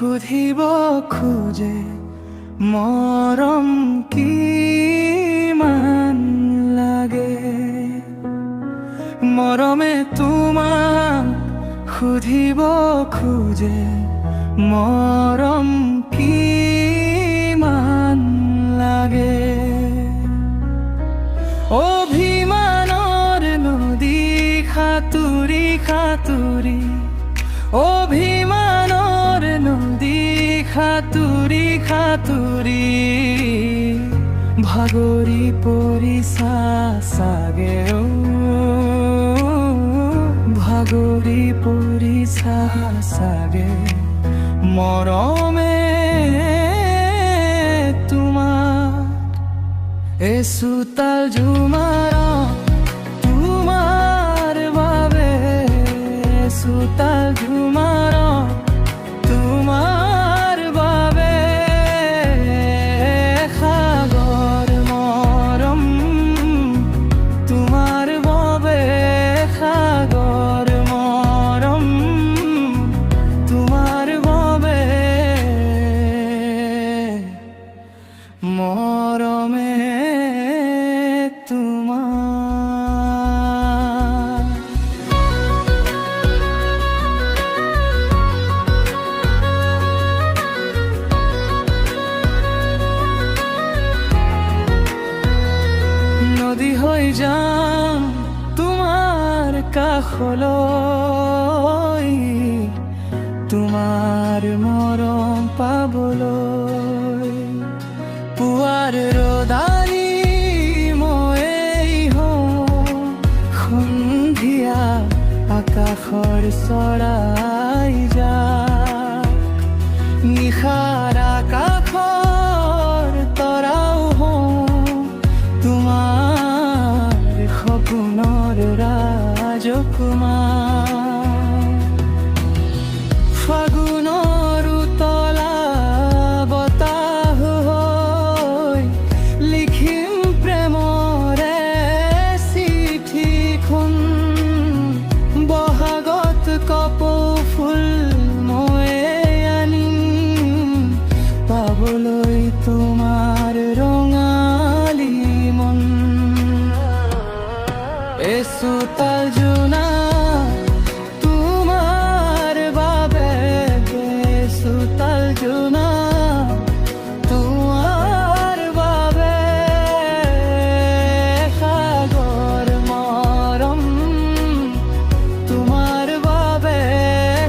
সুধিব খোজে মৰম কিমান লাগে। মৰমে তোমাক সুধিব খোজে মৰম কিমান লাগে। অভিমানৰ নদী সাঁতুৰি সাঁতুৰি, অভিমানৰ নদী সাঁতুৰি সাঁতুৰি, ভাগৰি পৰিছা চাগে, ভাগৰি পৰিছা চাগে। মৰমে তোমাৰ এচোতাল ঝুমাৰ তোমাৰ বাবে, এচোতাল ঝুমাৰ তোমাৰ বাবে। সাগৰ মৰম তোমাৰ বাবে, সাগৰ মৰম তোমাৰ বাবে। মৰমে নদী হৈ যাম তোমাৰ কাষলৈ, তোমাৰ মৰম পাবলৈ। পুৱাৰ ৰ'দালি মই হওঁ, সন্ধিয়া আকাশৰ চৰাই যাক, নিশাৰ আকাশৰ তৰাও হওঁ, তোমাৰ সপোনৰ ৰাজকুমাৰ। ফাগুনৰ উতলা বতাহ হৈ লিখিম প্ৰেমৰে চিঠিখন। বহাগত কপৌ ফুল মই আনিম, পাবলৈ তোমাৰ ৰঙালী মন। এচোতাল জোনা তোমাৰ বাবে, এচোতাল জোনা তোমাৰ বাবে। সাগৰ মৰম তোমাৰ বাবে,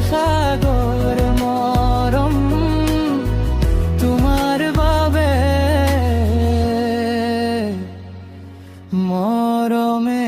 সাগৰ মৰম তোমাৰ বাবে। মৰমে